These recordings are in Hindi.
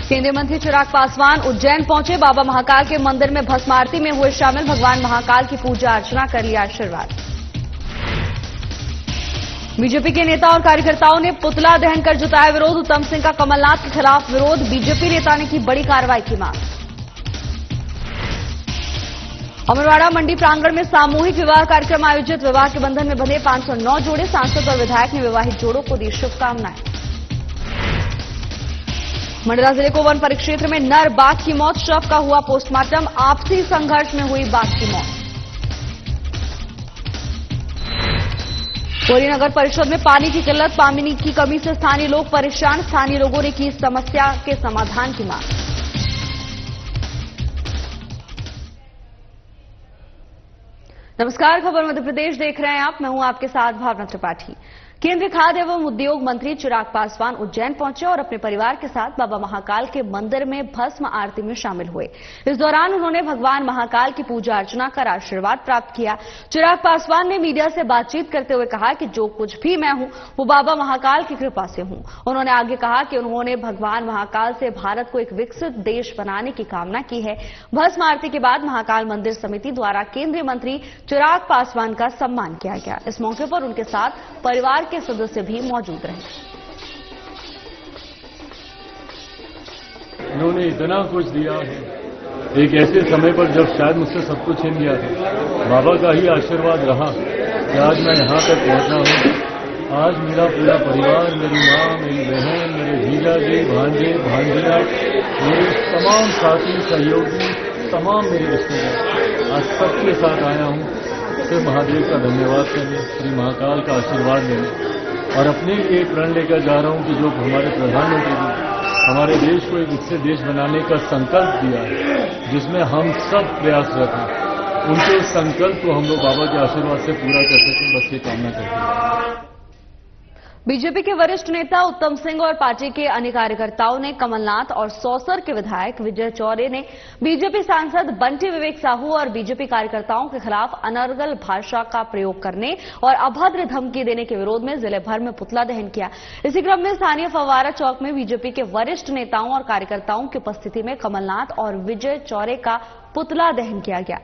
केंद्रीय मंत्री चिराग पासवान उज्जैन पहुंचे। बाबा महाकाल के मंदिर में भस्म आरती में हुए शामिल। भगवान महाकाल की पूजा अर्चना कर लिया आशीर्वाद। बीजेपी के नेता और कार्यकर्ताओं ने पुतला दहन कर जताया विरोध। उत्तम सिंह का कमलनाथ के खिलाफ विरोध। बीजेपी नेता ने की बड़ी कार्रवाई की मांग। अमरवाड़ा मंडी प्रांगण में सामूहिक विवाह कार्यक्रम आयोजित। विवाह के बंधन में बंधे 509 जोड़े। सांसद और विधायक ने विवाहित जोड़ों को दी शुभकामनाएं। मंडला जिले को वन परिक्षेत्र में नर बाघ की मौत। शव का हुआ पोस्टमार्टम। आपसी संघर्ष में हुई बाघ की मौत। कोरी नगर परिषद में पानी की किल्लत। पानी की कमी से स्थानीय लोग परेशान। स्थानीय लोगों ने की समस्या के समाधान की मांग। नमस्कार, खबर मध्य प्रदेश देख रहे हैं आप। मैं हूं आपके साथ भावना त्रिपाठी। केंद्रीय खाद्य एवं उद्योग मंत्री चिराग पासवान उज्जैन पहुंचे और अपने परिवार के साथ बाबा महाकाल के मंदिर में भस्म आरती में शामिल हुए। इस दौरान उन्होंने भगवान महाकाल की पूजा अर्चना कर आशीर्वाद प्राप्त किया। चिराग पासवान ने मीडिया से बातचीत करते हुए कहा कि जो कुछ भी मैं हूं वो बाबा महाकाल की कृपा से हूं। उन्होंने आगे कहा कि उन्होंने भगवान महाकाल से भारत को एक विकसित देश बनाने की कामना की है। भस्म आरती के बाद महाकाल मंदिर समिति द्वारा केंद्रीय मंत्री चिराग पासवान का सम्मान किया गया। इस मौके पर उनके साथ परिवार के सदस्य भी मौजूद रहे। उन्होंने इतना कुछ दिया है एक ऐसे समय पर जब शायद मुझसे सब कुछ छीन गया था। बाबा का ही आशीर्वाद रहा कि आज मैं यहाँ तक पहुँचा हूँ। आज मेरा पूरा परिवार, मेरी माँ, मेरी बहन, मेरे जीजा जी, भांजे, भांजिया, मेरे तमाम साथी, सहयोगी, तमाम मेरे रिश्तेदार, आज सबके साथ आया हूँ सिर्फ महादेव का धन्यवाद करने, श्री महाकाल का आशीर्वाद लेने और अपने लिए प्रण लेकर जा रहा हूं कि जो हमारे प्रधानमंत्री जी हमारे देश को एक विकसित देश बनाने का संकल्प दिया है, जिसमें हम सब प्रयासरत हैं, उनके संकल्प को हम लोग बाबा के आशीर्वाद से पूरा कर सकें, बस ये कामना करते हैं। बीजेपी के वरिष्ठ नेता उत्तम सिंह और पार्टी के अन्य कार्यकर्ताओं ने कमलनाथ और सौसर के विधायक विजय चौरे ने बीजेपी सांसद बंटी विवेक साहू और बीजेपी कार्यकर्ताओं के खिलाफ अनर्गल भाषा का प्रयोग करने और अभद्र धमकी देने के विरोध में जिले भर में पुतला दहन किया। इसी क्रम में स्थानीय फव्वारा चौक में बीजेपी के वरिष्ठ नेताओं और कार्यकर्ताओं की उपस्थिति में कमलनाथ और विजय चौरे का पुतला दहन किया गया।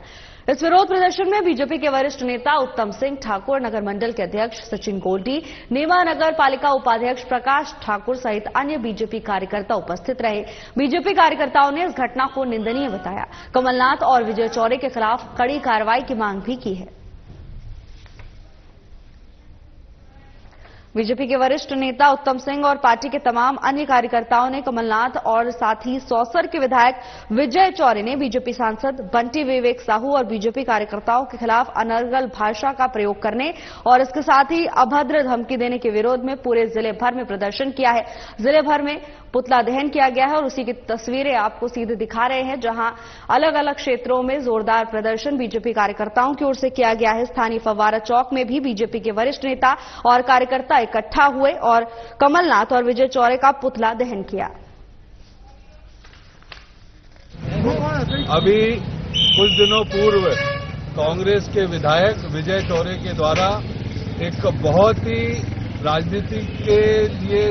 इस विरोध प्रदर्शन में बीजेपी के वरिष्ठ नेता उत्तम सिंह ठाकुर, नगर मंडल के अध्यक्ष सचिन गोल्डी, नीमा नगर पालिका उपाध्यक्ष प्रकाश ठाकुर सहित अन्य बीजेपी कार्यकर्ता उपस्थित रहे। बीजेपी कार्यकर्ताओं ने इस घटना को निंदनीय बताया। कमलनाथ और विजय चौरे के खिलाफ कड़ी कार्रवाई की मांग भी की है। बीजेपी के वरिष्ठ नेता उत्तम सिंह और पार्टी के तमाम अन्य कार्यकर्ताओं ने कमलनाथ और साथ ही सौसर के विधायक विजय चौरे ने बीजेपी सांसद बंटी विवेक साहू और बीजेपी कार्यकर्ताओं के खिलाफ अनर्गल भाषा का प्रयोग करने और इसके साथ ही अभद्र धमकी देने के विरोध में पूरे जिले भर में प्रदर्शन किया है। जिले भर में पुतला दहन किया गया है और उसी की तस्वीरें आपको सीधे दिखा रहे हैं, जहां अलग अलग क्षेत्रों में जोरदार प्रदर्शन बीजेपी कार्यकर्ताओं की ओर से किया गया है। स्थानीय फव्वारा चौक में भी बीजेपी के वरिष्ठ नेता और कार्यकर्ता इकट्ठा हुए और कमलनाथ और विजय चौरे का पुतला दहन किया। अभी कुछ दिनों पूर्व कांग्रेस के विधायक विजय चौरे के द्वारा एक बहुत ही राजनीति के लिए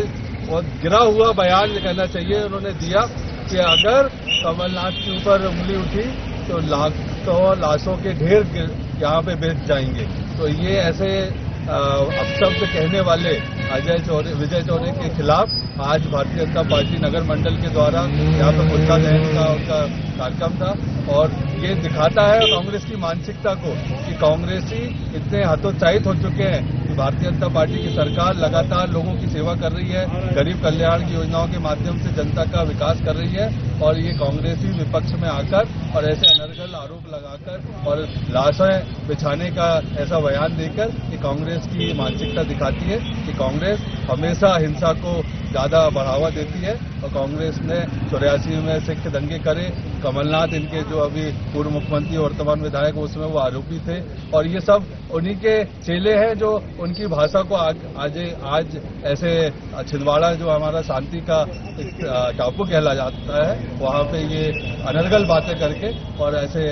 बहुत गिरा हुआ बयान कहना चाहिए उन्होंने दिया कि अगर कमलनाथ के ऊपर उंगली उठी तो लाशों के ढेर यहाँ पे बेच जाएंगे। तो ये ऐसे अपशब्द कहने वाले विजय चौरे के खिलाफ आज भारतीय जनता पार्टी नगर मंडल के द्वारा यहाँ पे पुतला दहन का उनका कार्यक्रम था और ये दिखाता है कांग्रेस की मानसिकता को कि कांग्रेसी इतने हतोत्साहित हो चुके हैं कि भारतीय जनता पार्टी की सरकार लगातार लोगों की सेवा कर रही है, गरीब कल्याण की योजनाओं के माध्यम से जनता का विकास कर रही है और ये कांग्रेसी विपक्ष में आकर और ऐसे अनर्गल आरोप लगाकर और लाशें बिछाने का ऐसा बयान देकर ये कांग्रेस की मानसिकता दिखाती है कि कांग्रेस हमेशा हिंसा को ज्यादा बढ़ावा देती है और कांग्रेस ने 84 में सिख दंगे करे। कमलनाथ इनके जो अभी पूर्व मुख्यमंत्री वर्तमान विधायक उसमें वो आरोपी थे और ये सब उन्हीं के चेले हैं जो उनकी भाषा को आज ऐसे छिंदवाड़ा जो हमारा शांति का टापू कहला जाता है वहां पे ये अनर्गल बातें करके और ऐसे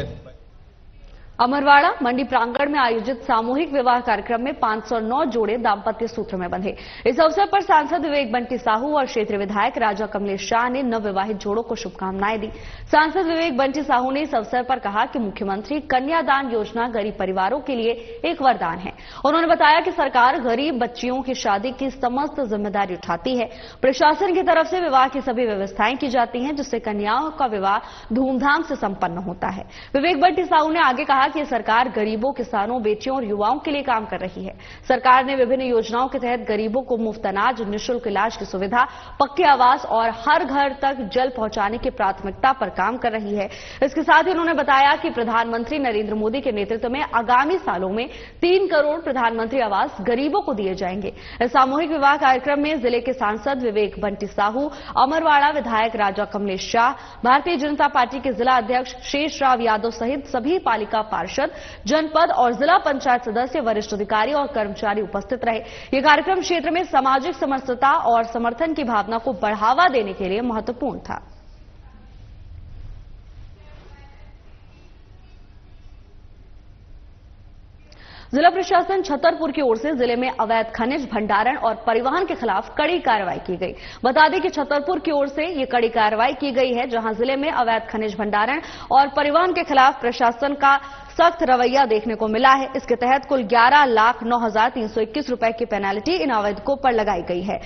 अमरवाड़ा मंडी प्रांगण में आयोजित सामूहिक विवाह कार्यक्रम में 509 जोड़े दाम्पत्य सूत्र में बंधे। इस अवसर पर सांसद विवेक बंटी साहू और क्षेत्रीय विधायक राजा कमलेश शाह ने नवविवाहित जोड़ों को शुभकामनाएं दी। सांसद विवेक बंटी साहू ने इस अवसर पर कहा कि मुख्यमंत्री कन्यादान योजना गरीब परिवारों के लिए एक वरदान है। उन्होंने बताया कि सरकार गरीब बच्चियों की शादी की समस्त जिम्मेदारी उठाती है। प्रशासन की तरफ से विवाह की सभी व्यवस्थाएं की जाती हैं, जिससे कन्याओं का विवाह धूमधाम से संपन्न होता है। विवेक बंटी साहू ने आगे कहा कि सरकार गरीबों, किसानों, बेटियों और युवाओं के लिए काम कर रही है। सरकार ने विभिन्न योजनाओं के तहत गरीबों को मुफ्त अनाज, निःशुल्क इलाज की सुविधा, पक्के आवास और हर घर तक जल पहुंचाने की प्राथमिकता पर काम कर रही है। इसके साथ ही उन्होंने बताया कि प्रधानमंत्री नरेंद्र मोदी के नेतृत्व में आगामी सालों में 3 करोड़ प्रधानमंत्री आवास गरीबों को दिए जाएंगे। इस सामूहिक विवाह कार्यक्रम में जिले के सांसद विवेक बंटी साहू, अमरवाड़ा विधायक राजा कमलेश शाह, भारतीय जनता पार्टी के जिला अध्यक्ष शेषराव यादव सहित सभी पालिका पार्षद, जनपद और जिला पंचायत सदस्य, वरिष्ठ अधिकारी और कर्मचारी उपस्थित रहे। यह कार्यक्रम क्षेत्र में सामाजिक समरसता और समर्थन की भावना को बढ़ावा देने के लिए महत्वपूर्ण था। जिला प्रशासन छतरपुर की ओर से जिले में अवैध खनिज भंडारण और परिवहन के खिलाफ कड़ी कार्रवाई की गई। बता दें कि छतरपुर की ओर से ये कड़ी कार्रवाई की गई है, जहां जिले में अवैध खनिज भंडारण और परिवहन के खिलाफ प्रशासन का सख्त रवैया देखने को मिला है। इसके तहत कुल 11,09,321 रुपए की पेनाल्टी इन आवेदकों पर लगाई गई है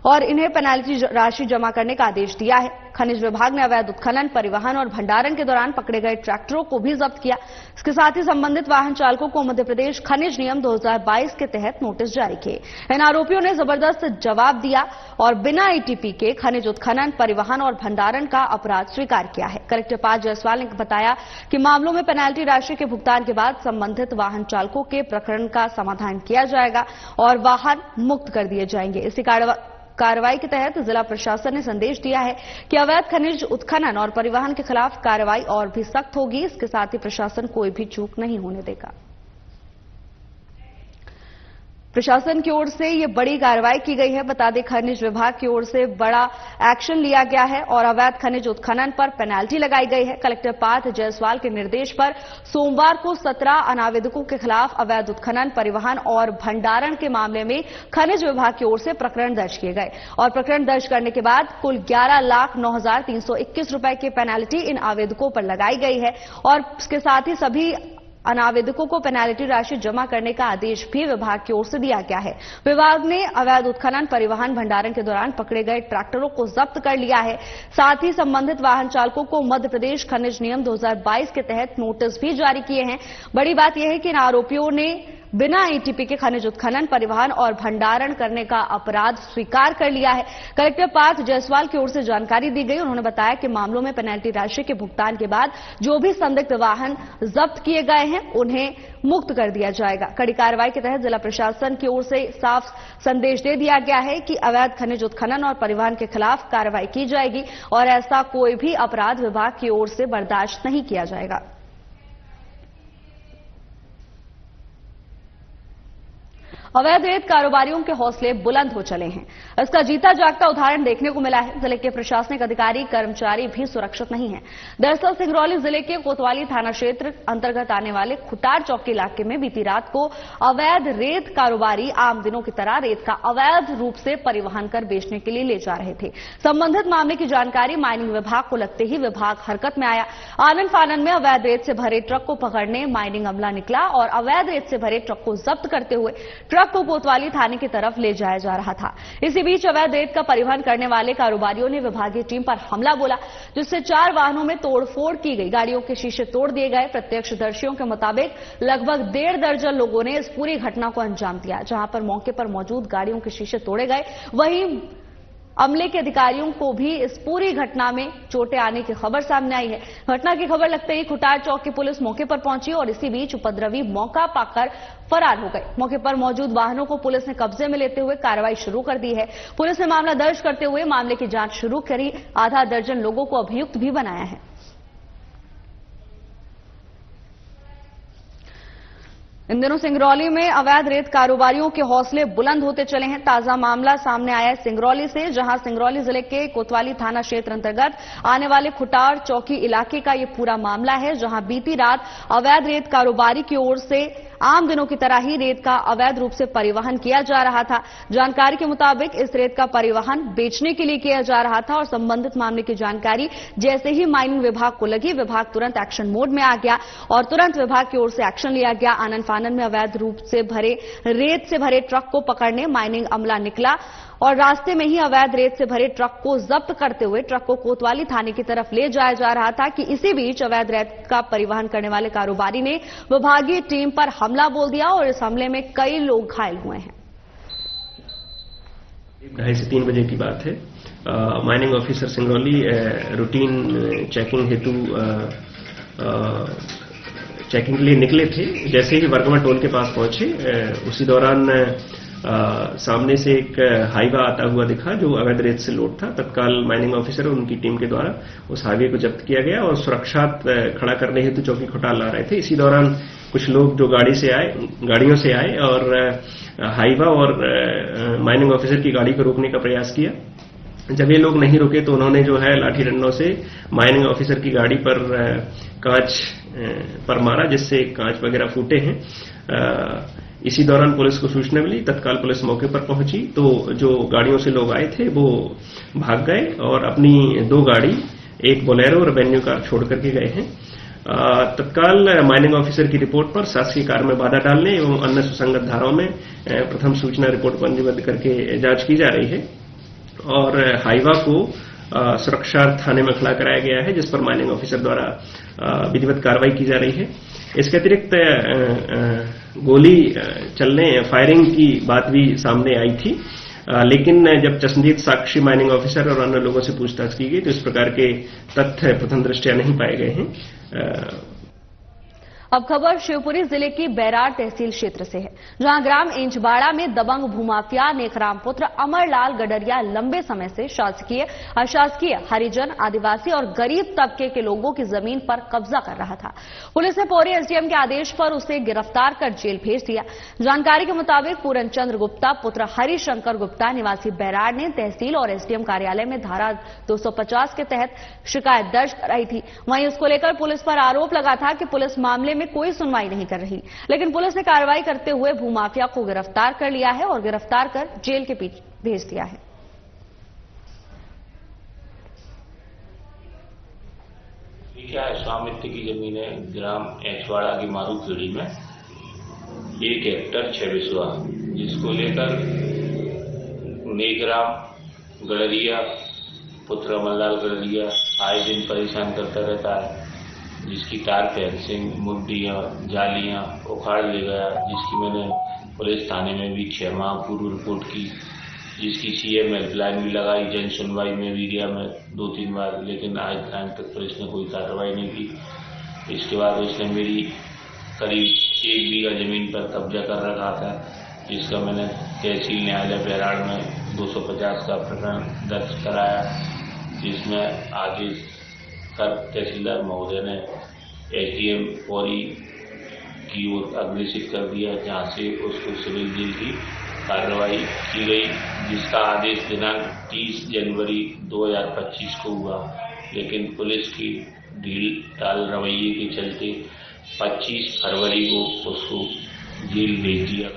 और इन्हें पेनाल्टी राशि जमा करने का आदेश दिया है। खनिज विभाग ने अवैध उत्खनन, परिवहन और भंडारण के दौरान पकड़े गए ट्रैक्टरों को भी जब्त किया। इसके साथ ही संबंधित वाहन चालकों को मध्य प्रदेश खनिज नियम 2022 के तहत नोटिस जारी किए। इन आरोपियों ने जबरदस्त जवाब दिया और बिना एटीपी के खनिज उत्खनन, परिवहन और भंडारण का अपराध स्वीकार किया है। कलेक्टर पार्थ जायसवाल ने बताया कि मामलों में पेनाल्टी राशि के भुगतान के बाद संबंधित वाहन चालकों के प्रकरण का समाधान किया जाएगा और वाहन मुक्त कर दिए जाएंगे। इसी कार्रवाई के तहत जिला प्रशासन ने संदेश दिया है कि अवैध खनिज उत्खनन और परिवहन के खिलाफ कार्रवाई और भी सख्त होगी। इसके साथ ही प्रशासन कोई भी चूक नहीं होने देगा। प्रशासन की ओर से ये बड़ी कार्रवाई की गई है। बता दें, खनिज विभाग की ओर से बड़ा एक्शन लिया गया है और अवैध खनिज उत्खनन पर पेनाल्टी लगाई गई है। कलेक्टर पार्थ जायसवाल के निर्देश पर सोमवार को 17 अनावेदकों के खिलाफ अवैध उत्खनन, परिवहन और भंडारण के मामले में खनिज विभाग की ओर से प्रकरण दर्ज किए गए और प्रकरण दर्ज करने के बाद कुल 11,09,321 रुपए की पेनाल्टी इन आवेदकों पर लगाई गई है और इसके साथ ही सभी अनावेदकों को पेनाल्टी राशि जमा करने का आदेश भी विभाग की ओर से दिया गया है। विभाग ने अवैध उत्खनन, परिवहन, भंडारण के दौरान पकड़े गए ट्रैक्टरों को जब्त कर लिया है। साथ ही संबंधित वाहन चालकों को मध्य प्रदेश खनिज नियम 2022 के तहत नोटिस भी जारी किए हैं। बड़ी बात यह है कि इन आरोपियों ने बिना एटीपी के खनिज उत्खनन, परिवहन और भंडारण करने का अपराध स्वीकार कर लिया है। कलेक्टर पार्थ जायसवाल की ओर से जानकारी दी गई। उन्होंने बताया कि मामलों में पेनाल्टी राशि के भुगतान के बाद जो भी संदिग्ध वाहन जब्त किए गए हैं उन्हें मुक्त कर दिया जाएगा। कड़ी कार्रवाई के तहत जिला प्रशासन की ओर से साफ संदेश दे दिया गया है कि अवैध खनिज उत्खनन और परिवहन के खिलाफ कार्रवाई की जाएगी और ऐसा कोई भी अपराध विभाग की ओर से बर्दाश्त नहीं किया जाएगा। अवैध रेत कारोबारियों के हौसले बुलंद हो चले हैं। इसका जीता जागता उदाहरण देखने को मिला है। जिले के प्रशासनिक अधिकारी, कर्मचारी भी सुरक्षित नहीं हैं। दरअसल सिंगरौली जिले के कोतवाली थाना क्षेत्र अंतर्गत आने वाले खुटार चौकी इलाके में बीती रात को अवैध रेत कारोबारी आम दिनों की तरह रेत का अवैध रूप से परिवहन कर बेचने के लिए ले जा रहे थे। संबंधित मामले की जानकारी माइनिंग विभाग को लगते ही विभाग हरकत में आया। आनन फानन में अवैध रेत से भरे ट्रक को पकड़ने माइनिंग अमला निकला और अवैध रेत से भरे ट्रक को जब्त करते हुए ट्रक को कोतवाली थाने की तरफ ले जाया जा रहा था। इसी बीच अवैध रेत का परिवहन करने वाले कारोबारियों ने विभागीय टीम पर हमला बोला, जिससे 4 वाहनों में तोड़फोड़ की गई। गाड़ियों के शीशे तोड़ दिए गए। प्रत्यक्षदर्शियों के मुताबिक लगभग 1.5 दर्जन लोगों ने इस पूरी घटना को अंजाम दिया। जहां पर मौके पर मौजूद गाड़ियों के शीशे तोड़े गए, वहीं अमले के अधिकारियों को भी इस पूरी घटना में चोटें आने की खबर सामने आई है। घटना की खबर लगते ही खुटार चौक की पुलिस मौके पर पहुंची और इसी बीच उपद्रवी मौका पाकर फरार हो गए। मौके पर मौजूद वाहनों को पुलिस ने कब्जे में लेते हुए कार्रवाई शुरू कर दी है। पुलिस ने मामला दर्ज करते हुए मामले की जांच शुरू करी। आधा दर्जन लोगों को अभियुक्त भी बनाया है। इन दिनों सिंगरौली में अवैध रेत कारोबारियों के हौसले बुलंद होते चले हैं। ताजा मामला सामने आया है सिंगरौली से, जहां सिंगरौली जिले के कोतवाली थाना क्षेत्र अंतर्गत आने वाले खुटार चौकी इलाके का ये पूरा मामला है, जहां बीती रात अवैध रेत कारोबारी की ओर से आम दिनों की तरह ही रेत का अवैध रूप से परिवहन किया जा रहा था। जानकारी के मुताबिक इस रेत का परिवहन बेचने के लिए किया जा रहा था और संबंधित मामले की जानकारी जैसे ही माइनिंग विभाग को लगी, विभाग तुरंत एक्शन मोड में आ गया और तुरंत विभाग की ओर से एक्शन लिया गया। आनन फानन में अवैध रूप से भरे रेत से भरे ट्रक को पकड़ने माइनिंग अमला निकला और रास्ते में ही अवैध रेत से भरे ट्रक को जब्त करते हुए ट्रक को कोतवाली थाने की तरफ ले जाया जा रहा था कि इसी बीच अवैध रेत का परिवहन करने वाले कारोबारी ने विभागीय टीम पर हमला बोल दिया और इस हमले में कई लोग घायल हुए हैं। 2:30 से 3 बजे की बात है। Mining officer Singrauli routine checking हेतु चेकिंग के लिए निकले थे। जैसे ही वर्गमा टोल के पास पहुंचे, उसी दौरान सामने से एक हाईवा आता हुआ दिखा जो अवैध रेत से लोड था। तत्काल माइनिंग ऑफिसर और उनकी टीम के द्वारा उस हाईवे को जब्त किया गया और सुरक्षार्थ खड़ा करने हेतु चौकी खुटार ला रहे थे। इसी दौरान कुछ लोग जो गाड़ियों से आए और हाईवा और माइनिंग ऑफिसर की गाड़ी को रोकने का प्रयास किया। जब ये लोग नहीं रुके तो उन्होंने जो है लाठी डंडों से माइनिंग ऑफिसर की गाड़ी पर कांच पर मारा, जिससे कांच वगैरह फूटे हैं। इसी दौरान पुलिस को सूचना मिली, तत्काल पुलिस मौके पर पहुंची तो जो गाड़ियों से लोग आए थे वो भाग गए और अपनी 2 गाड़ी, एक बोलेरो और वेन्यू कार छोड़ करके गए हैं। तत्काल माइनिंग ऑफिसर की रिपोर्ट पर शासकीय कार्य में बाधा डालने एवं अन्य सुसंगत धाराओं में प्रथम सूचना रिपोर्ट पंजीबद्ध करके जांच की जा रही है और हाईवा को सुरक्षार्थ थाने में खड़ा कराया गया है, जिस पर माइनिंग ऑफिसर द्वारा विधिवत कार्रवाई की जा रही है। इसके अतिरिक्त गोली चलने, फायरिंग की बात भी सामने आई थी, लेकिन जब चश्मदीद साक्षी माइनिंग ऑफिसर और अन्य लोगों से पूछताछ की गई तो इस प्रकार के तथ्य प्रथम दृष्टया नहीं पाए गए हैं। अब खबर शिवपुरी जिले की बैराड़ तहसील क्षेत्र से है, जहां ग्राम इंचबाड़ा में दबंग भूमाफिया नेकराम पुत्र अमरलाल गडरिया लंबे समय से शासकीय, अशासकीय, हरिजन, आदिवासी और गरीब तबके के लोगों की जमीन पर कब्जा कर रहा था। पुलिस ने पौरी एसडीएम के आदेश पर उसे गिरफ्तार कर जेल भेज दिया। जानकारी के मुताबिक पूरन चंद्र गुप्ता पुत्र हरिशंकर गुप्ता निवासी बैराड़ ने तहसील और एसडीएम कार्यालय में धारा 250 के तहत शिकायत दर्ज कराई थी। वहीं उसको लेकर पुलिस पर आरोप लगा था कि पुलिस मामले में कोई सुनवाई नहीं कर रही, लेकिन पुलिस ने कार्रवाई करते हुए भूमाफिया को गिरफ्तार कर लिया है और गिरफ्तार कर जेल के पीछे भेज दिया है। क्या है, स्वामित्व की जमीन है ग्राम एचवाड़ा की मारू खेड़ी में 1 हेक्टर 6 बिस्वा, जिसको लेकर नेकराम गडरिया पुत्र अमरलाल गडरिया आए दिन परेशान करता रहता है, जिसकी तार फेंसिंग, मुड्डियां, जालियां उखाड़ ले गया, जिसकी मैंने पुलिस थाने में भी 6 माह पूर्व रिपोर्ट की, जिसकी सीएम हेल्पलाइन भी लगाई, जन सुनवाई में भी गया मैं 2-3 बार, लेकिन आज टाइम तक पुलिस ने कोई कार्रवाई नहीं की। इसके बाद उसने मेरी करीब 1 बीघा जमीन पर कब्जा कर रखा था, जिसका मैंने तहसील न्यायालय बैराड़ में 250 का प्रकरण दर्ज कराया, जिसमें आदेश कर तहसीलदार महोदय ने एसडीएम पौरी की ओर अग्रेसित कर दिया, जहां से उसको सिविल जेल की कार्रवाई की गई, जिसका आदेश दिनांक 30 जनवरी 2025 को हुआ, लेकिन पुलिस की ढील टाल रवैये के चलते 25 फरवरी को उसको जेल भेज दिया।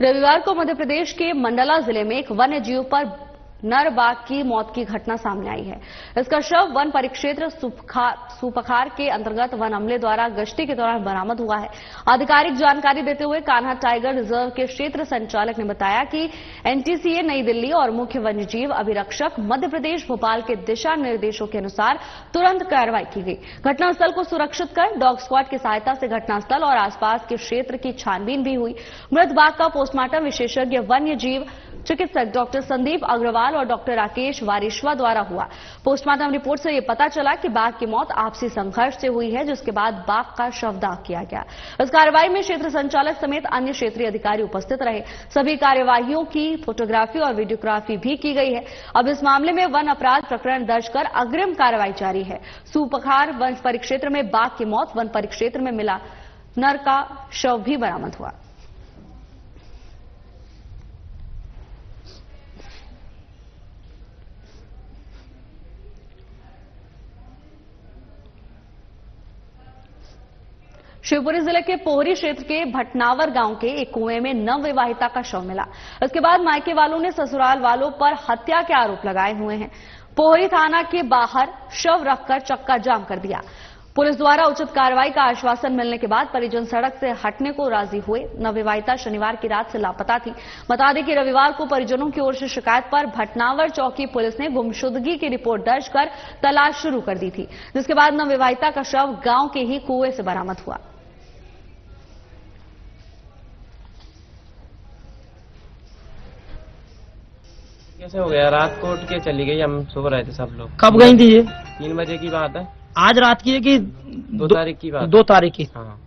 रविवार को मध्य प्रदेश के मंडला जिले में एक वन्य जीव पर नर बाघ की मौत की घटना सामने आई है। इसका शव वन परिक्षेत्र सुपखार के अंतर्गत वन अमले द्वारा गश्ती के दौरान बरामद हुआ है। आधिकारिक जानकारी देते हुए कान्हा टाइगर रिजर्व के क्षेत्र संचालक ने बताया कि एनटीसीए नई दिल्ली और मुख्य वन्यजीव अभिरक्षक मध्य प्रदेश भोपाल के दिशा निर्देशों के अनुसार तुरंत कार्रवाई की गई। घटनास्थल को सुरक्षित कर डॉग स्क्वाड की सहायता से घटनास्थल और आसपास के क्षेत्र की छानबीन भी हुई। मृत बाघ का पोस्टमार्टम विशेषज्ञ वन्यजीव चिकित्सक डॉक्टर संदीप अग्रवाल और डॉक्टर राकेश वारिश्वा द्वारा हुआ। पोस्टमार्टम रिपोर्ट से यह पता चला कि बाघ की मौत आपसी संघर्ष से हुई है, जिसके बाद बाघ का शवदाह किया गया। इस कार्रवाई में क्षेत्र संचालक समेत अन्य क्षेत्रीय अधिकारी उपस्थित रहे। सभी कार्यवाहियों की फोटोग्राफी और वीडियोग्राफी भी की गई है। अब इस मामले में वन अपराध प्रकरण दर्ज कर अग्रिम कार्रवाई जारी है। सुपखार वन परिक्षेत्र में बाघ की मौत वन परिक्षेत्र में मिला नर का शव भी बरामद हुआ। शिवपुरी जिले के पोहरी क्षेत्र के भटनावर गांव के एक कुएं में नवविवाहिता का शव मिला। इसके बाद मायके वालों ने ससुराल वालों पर हत्या के आरोप लगाए हुए हैं। पोहरी थाना के बाहर शव रखकर चक्का जाम कर दिया। पुलिस द्वारा उचित कार्रवाई का आश्वासन मिलने के बाद परिजन सड़क से हटने को राजी हुए। नवविवाहिता शनिवार की रात से लापता थी। बता दें कि रविवार को परिजनों की ओर से शिकायत पर भटनावर चौकी पुलिस ने गुमशुदगी की रिपोर्ट दर्ज कर तलाश शुरू कर दी थी, जिसके बाद नवविवाहिता का शव गांव के ही कुएं से बरामद हुआ। कैसे हो गया? रात को उठ के चली गई, हम सो रहे थे सब लोग। कब गई थी ये? 3 बजे की बात है। आज रात की है कि 2 तारीख की बात? 2 तारीख की। हाँ।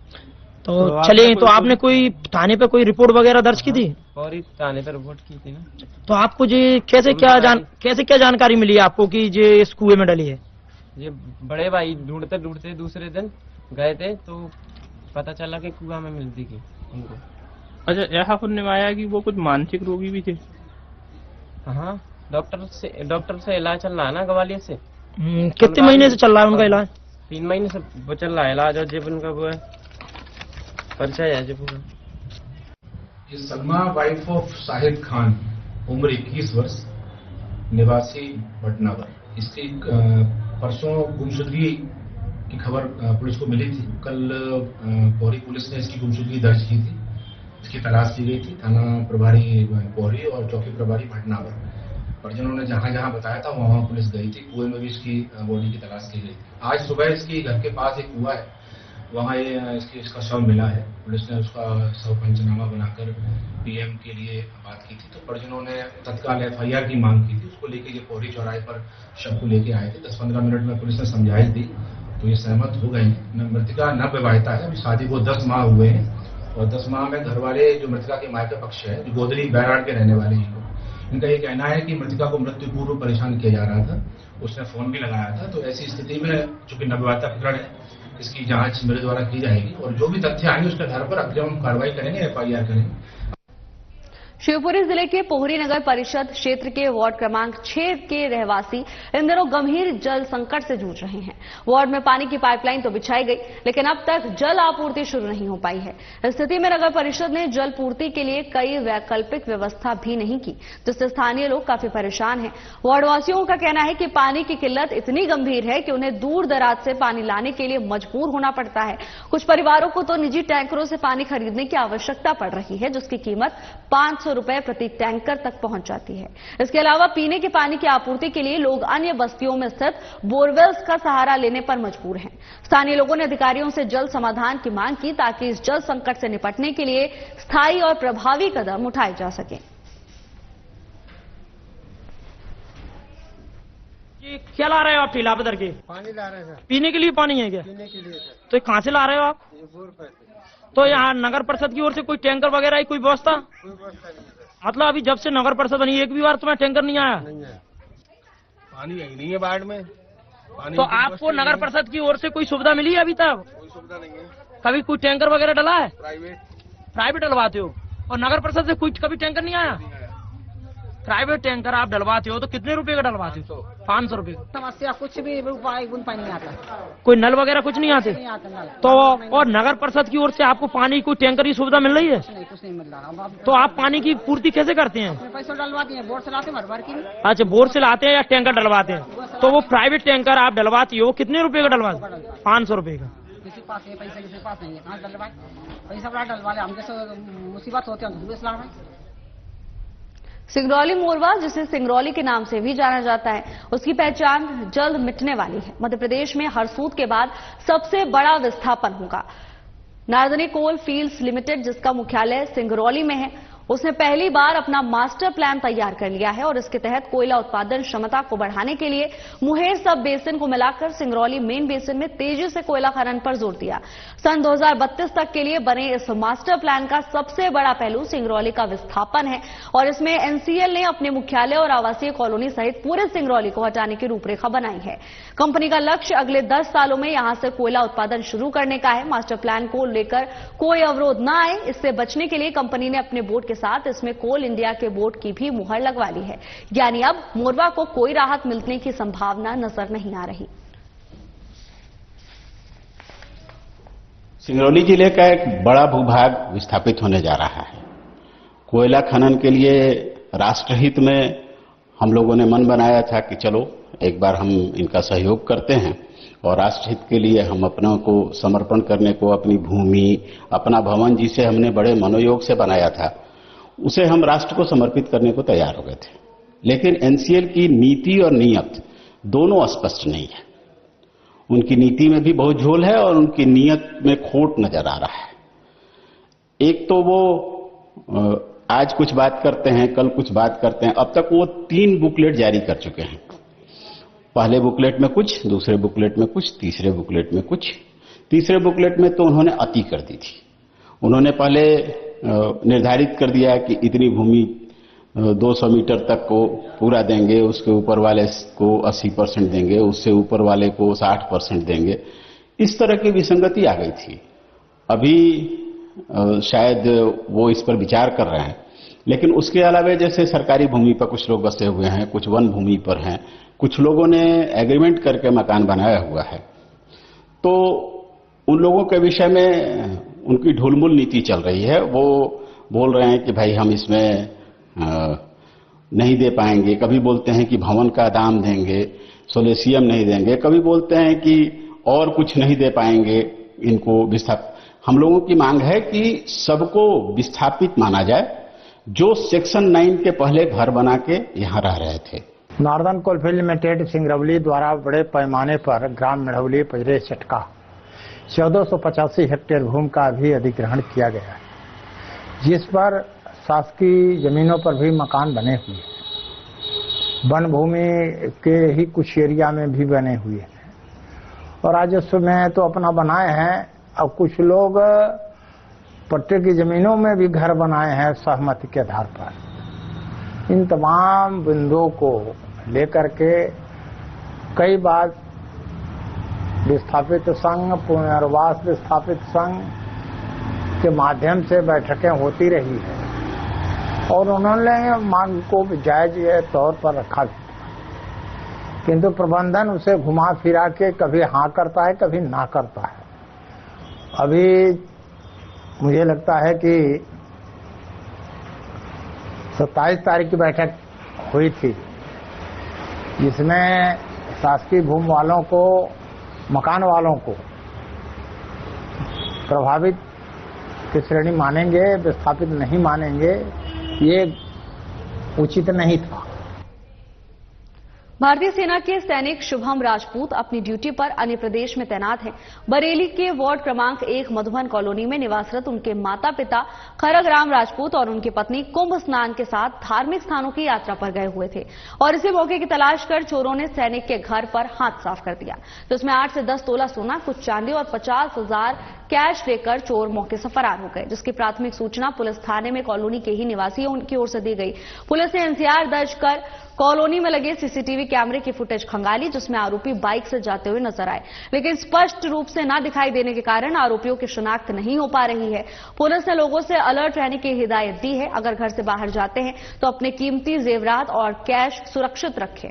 तो चलिए, तो आपने कोई थाने पे कोई रिपोर्ट वगैरह दर्ज की थी? और ही थाने पे रिपोर्ट की थी ना। तो आपको जी कैसे क्या जानकारी मिली आपको कि ये इस कुएं में डली है? ये बड़े भाई ढूंढते ढूंढते दूसरे दिन गए थे तो पता चला कि कुआं में मिलती थी उनको। अच्छा, यहाँ सुनने में आया कि वो कुछ मानसिक रोगी भी थे। हाँ, डॉक्टर से इलाज चल रहा है ना ग्वालियर से। कितने महीने से चल रहा है उनका इलाज? 3 महीने से वो चल रहा है इलाज। और जब उनका वो है परिचय है जब ये सलमा वाइफ ऑफ साहिद खान, उम्र 21 वर्ष, निवासी भटनावर। इसकी परसों गुमशुदगी की खबर पुलिस को मिली थी। कल पोहरी पुलिस ने इसकी गुमशुदगी दर्ज की थी। इसकी तलाश की गई थी। थाना प्रभारी पोहरी और चौकी प्रभारी भटनावर, परिजनों ने जहां जहां बताया था वहां पुलिस गई थी। कुएं में भी इसकी बॉडी की तलाश की गई थी। आज सुबह इसकी घर के पास एक कुआं है, वहां इसका शव मिला है। पुलिस ने उसका शव पंचनामा बनाकर पीएम के लिए बात की थी। तो परिजनों ने तत्काल एफआईआर की मांग की थी। उसको लेकर ये पोहरी चौराहे पर शव को लेके आए थे। 10-15 मिनट में पुलिस ने समझाइश दी तो ये सहमत हो गए हैं। मृतका नवविवाहिता है, अभी शादी को 10 माह हुए हैं और 10 माह में घर वाले जो मृतका के मायके पक्ष है, जो गोदरी बैराड़ के रहने वाले हैं लोग, इनका ये कहना है कि मृतका को मृत्यु पूर्व परेशान किया जा रहा था। उसने फोन भी लगाया था। तो ऐसी स्थिति में चूंकि नवविवाहिता प्रकरण है, इसकी जांच मेरे द्वारा की जाएगी और जो भी तथ्य आएंगे उसके आधार पर अग्रिम कार्रवाई करेंगे, एफआईआर करेंगे। शिवपुरी जिले के पोहरी नगर परिषद क्षेत्र के वार्ड क्रमांक 6 के रहवासी इन दिनों गंभीर जल संकट से जूझ रहे हैं। वार्ड में पानी की पाइपलाइन तो बिछाई गई, लेकिन अब तक जल आपूर्ति शुरू नहीं हो पाई है। इस स्थिति में नगर परिषद ने जल पूर्ति के लिए कई वैकल्पिक व्यवस्था भी नहीं की, जिससे स्थानीय लोग काफी परेशान हैं। वार्डवासियों का कहना है कि पानी की किल्लत इतनी गंभीर है कि उन्हें दूर दराज से पानी लाने के लिए मजबूर होना पड़ता है। कुछ परिवारों को तो निजी टैंकरों से पानी खरीदने की आवश्यकता पड़ रही है, जिसकी कीमत 500 रुपए प्रति टैंकर तक पहुंच जाती है। इसके अलावा पीने के पानी की आपूर्ति के लिए लोग अन्य बस्तियों में स्थित बोरवेल्स का सहारा लेने पर मजबूर हैं। स्थानीय लोगों ने अधिकारियों से जल्द समाधान की मांग की, ताकि इस जल संकट से निपटने के लिए स्थायी और प्रभावी कदम उठाए जा सकें। क्या ला रहे हो आप ठेला पे धर के? पानी ला रहे हैं सर। पीने के लिए पानी है क्या? पीने के लिए सर। तो कहाँ से ला रहे हो आप? तो यहाँ नगर परिषद की ओर से कोई टैंकर वगैरह की कोई व्यवस्था? कोई व्यवस्था नहीं है। मतलब अभी जब से नगर परिषद बनी एक भी बार तुम्हें टैंकर नहीं आया? नहीं है, पानी यही नहीं है बाढ़ में। पानी तो आपको नगर परिषद की ओर से कोई सुविधा मिली है अभी तक? कोई सुविधा नहीं है। कभी कोई टैंकर वगैरह डला है? प्राइवेट डलवाते हो और नगर परिषद से कोई कभी टैंकर नहीं आया? प्राइवेट टैंकर आप डलवाते हो तो कितने रुपए का डलवाते हो? 500 रुपए। समस्या कुछ भी उपाय पानी नहीं आता। कोई नल वगैरह कुछ नहीं आते? नहीं आता नल। तो और नगर परिषद की ओर से आपको पानी कोई टैंकर की सुविधा मिल रही है? नहीं, कुछ नहीं मिल रहा। तो आप पानी की पूर्ति कैसे करते हैं? पैसे डलवाते हैं, बोर से लाते हैं भर की। अच्छा, बोर से लाते हैं या टैंकर डलवाते हैं? तो वो प्राइवेट टैंकर आप डलवाती हो कितने रुपए का डलवाते? 500 रुपए का। किसी पास है पैसा, किसी पास नहीं है, कहाँ डलवाए? पैसा बड़ा डलवा ले, हम जैसे मुसीबत होते हैं दूसरे इस्लाम में। सिंगरौली मोरवा, जिसे सिंगरौली के नाम से भी जाना जाता है, उसकी पहचान जल्द मिटने वाली है। मध्य प्रदेश में हरसूद के बाद सबसे बड़ा विस्थापन होगा। नारदनी कोल फील्ड्स लिमिटेड, जिसका मुख्यालय सिंगरौली में है, उसने पहली बार अपना मास्टर प्लान तैयार कर लिया है और इसके तहत कोयला उत्पादन क्षमता को बढ़ाने के लिए मुंगेर सब बेसिन को मिलाकर सिंगरौली मेन बेसिन में तेजी से कोयला खनन पर जोर दिया। सन 2032 तक के लिए बने इस मास्टर प्लान का सबसे बड़ा पहलू सिंगरौली का विस्थापन है और इसमें एनसीएल ने अपने मुख्यालय और आवासीय कॉलोनी सहित पूरे सिंगरौली को हटाने की रूपरेखा बनाई है। कंपनी का लक्ष्य अगले 10 सालों में यहां से कोयला उत्पादन शुरू करने का है। मास्टर प्लान को लेकर कोई अवरोध न आए, इससे बचने के लिए कंपनी ने अपने बोर्ड के साथ इसमें कोल इंडिया के बोर्ड की भी मुहर लगवा ली है। यानी अब मोरवा को कोई राहत मिलने की संभावना नजर नहीं आ रही। सिंगरौली जिले का एक बड़ा भूभाग विस्थापित होने जा रहा है। कोयला खनन के लिए राष्ट्रहित में हम लोगों ने मन बनाया था कि चलो एक बार हम इनका सहयोग करते हैं और राष्ट्रहित के लिए हम अपनों को समर्पण करने को, अपनी भूमि, अपना भवन जिसे हमने बड़े मनोयोग से बनाया था, उसे हम राष्ट्र को समर्पित करने को तैयार हो गए थे। लेकिन एनसीएल की नीति और नीयत दोनों स्पष्ट नहीं है। उनकी नीति में भी बहुत झोल है और उनकी नीयत में खोट नजर आ रहा है। एक तो वो आज कुछ बात करते हैं, कल कुछ बात करते हैं। अब तक वो 3 बुकलेट जारी कर चुके हैं। पहले बुकलेट में कुछ, दूसरे बुकलेट में कुछ, तीसरे बुकलेट में कुछ। तीसरे बुकलेट में तो उन्होंने अति कर दी थी। उन्होंने पहले निर्धारित कर दिया कि इतनी भूमि 200 मीटर तक को पूरा देंगे, उसके ऊपर वाले को 80% देंगे, उससे ऊपर वाले को 60% देंगे। इस तरह की विसंगति आ गई थी। अभी शायद वो इस पर विचार कर रहे हैं। लेकिन उसके अलावा जैसे सरकारी भूमि पर कुछ लोग बसे हुए हैं, कुछ वन भूमि पर हैं, कुछ लोगों ने एग्रीमेंट करके मकान बनाया हुआ है। तो उन लोगों के विषय में उनकी ढुलमुल नीति चल रही है। वो बोल रहे हैं कि भाई हम इसमें नहीं दे पाएंगे। कभी बोलते हैं कि भवन का दाम देंगे, सोलेसियम नहीं देंगे। कभी बोलते हैं कि और कुछ नहीं दे पाएंगे इनको विस्थापित। हम लोगों की मांग है कि सबको विस्थापित माना जाए जो सेक्शन 9 के पहले घर बना के यहां रह रहे थे। नॉर्दर्न कोलफील्ड लिमिटेड सिंगरौली द्वारा बड़े पैमाने पर ग्राम मेढ़ौली पजरे चटका 1485 हेक्टेयर भूमि का भी अधिग्रहण किया गया है, जिस पर शासकीय जमीनों पर भी मकान बने हुए हैं। वन भूमि के ही कुछ एरिया में भी बने हुए हैं और राजस्व में तो अपना बनाए हैं। अब कुछ लोग पट्टे की जमीनों में भी घर बनाए हैं सहमति के आधार पर। इन तमाम बिंदुओं को लेकर के कई बार विस्थापित संघ, पुनर्वास विस्थापित संघ के माध्यम से बैठकें होती रही है और उन्होंने मांग को जायज तौर पर रखा, किंतु प्रबंधन उसे घुमा फिरा के कभी हाँ करता है, कभी ना करता है। अभी मुझे लगता है कि 27 तारीख की बैठक हुई थी, जिसमें शासकीय भूमि वालों को, मकान वालों को प्रभावित की श्रेणी मानेंगे, विस्थापित नहीं मानेंगे, ये उचित नहीं था। भारतीय सेना के सैनिक शुभम राजपूत अपनी ड्यूटी पर अन्य प्रदेश में तैनात हैं। बरेली के वार्ड क्रमांक 1 मधुबन कॉलोनी में निवासरत उनके माता पिता खरगराम राजपूत और उनकी पत्नी कुंभ स्नान के साथ धार्मिक स्थानों की यात्रा पर गए हुए थे और इसी मौके की तलाश कर चोरों ने सैनिक के घर पर हाथ साफ कर दिया, जिसमें 8 से 10 तोला सोना, कुछ चांदी और 50,000 कैश लेकर चोर मौके से फरार हो गए, जिसकी प्राथमिक सूचना पुलिस थाने में कॉलोनी के ही निवासियों की ओर से दी गई। पुलिस ने एनसीआर दर्ज कर कॉलोनी में लगे सीसीटीवी कैमरे की फुटेज खंगाली, जिसमें आरोपी बाइक से जाते हुए नजर आए, लेकिन स्पष्ट रूप से न दिखाई देने के कारण आरोपियों की शिनाख्त नहीं हो पा रही है। पुलिस ने लोगों से अलर्ट रहने की हिदायत दी है। अगर घर से बाहर जाते हैं तो अपने कीमती जेवरात और कैश सुरक्षित रखें।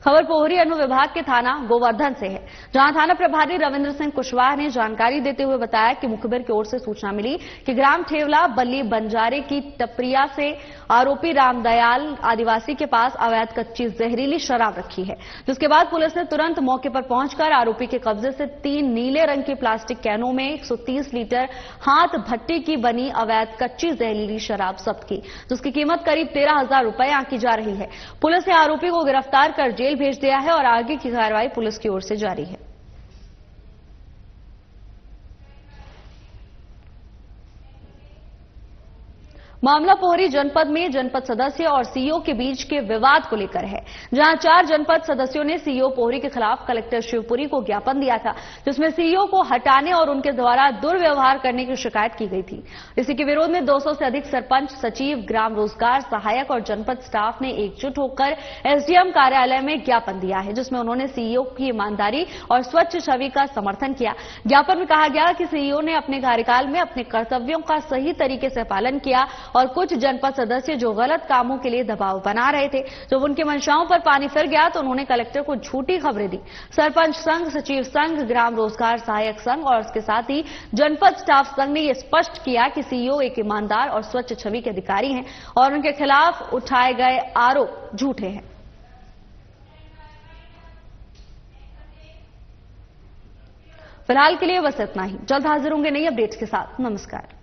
खबर पोहरी अनुविभाग के थाना गोवर्धन से है, जहां थाना प्रभारी रविंद्र सिंह कुशवाहा ने जानकारी देते हुए बताया कि मुखबिर की ओर से सूचना मिली कि ग्राम ठेवला बल्ली बंजारे की टपरिया से आरोपी रामदयाल आदिवासी के पास अवैध कच्ची जहरीली शराब रखी है, जिसके बाद पुलिस ने तुरंत मौके पर पहुंचकर आरोपी के कब्जे से 3 नीले रंग की प्लास्टिक कैनों में 130 लीटर हाथ भट्टी की बनी अवैध कच्ची जहरीली शराब जब्त की, जिसकी कीमत करीब 13,000 रुपए आंकी जा रही है। पुलिस ने आरोपी को गिरफ्तार कर जेल जेल भेज दिया है और आगे की कार्रवाई पुलिस की ओर से जारी है। मामला पोहरी जनपद में जनपद सदस्य और सीईओ के बीच के विवाद को लेकर है, जहां 4 जनपद सदस्यों ने सीईओ पोहरी के खिलाफ कलेक्टर शिवपुरी को ज्ञापन दिया था, जिसमें सीईओ को हटाने और उनके द्वारा दुर्व्यवहार करने की शिकायत की गई थी। इसी के विरोध में 200 से अधिक सरपंच, सचिव, ग्राम रोजगार सहायक और जनपद स्टाफ ने एकजुट होकर एसडीएम कार्यालय में ज्ञापन दिया है, जिसमें उन्होंने सीईओ की ईमानदारी और स्वच्छ छवि का समर्थन किया। ज्ञापन में कहा गया कि सीईओ ने अपने कार्यकाल में अपने कर्तव्यों का सही तरीके से पालन किया और कुछ जनपद सदस्य जो गलत कामों के लिए दबाव बना रहे थे, जब उनकी मंशाओं पर पानी फिर गया तो उन्होंने कलेक्टर को झूठी खबरें दी। सरपंच संघ, सचिव संघ, ग्राम रोजगार सहायक संघ और इसके साथ ही जनपद स्टाफ संघ ने यह स्पष्ट किया कि सीईओ एक ईमानदार और स्वच्छ छवि के अधिकारी हैं और उनके खिलाफ उठाए गए आरोप झूठे हैं। फिलहाल के लिए बस इतना ही। जल्द हाजिर होंगे नई अपडेट्स के साथ। नमस्कार।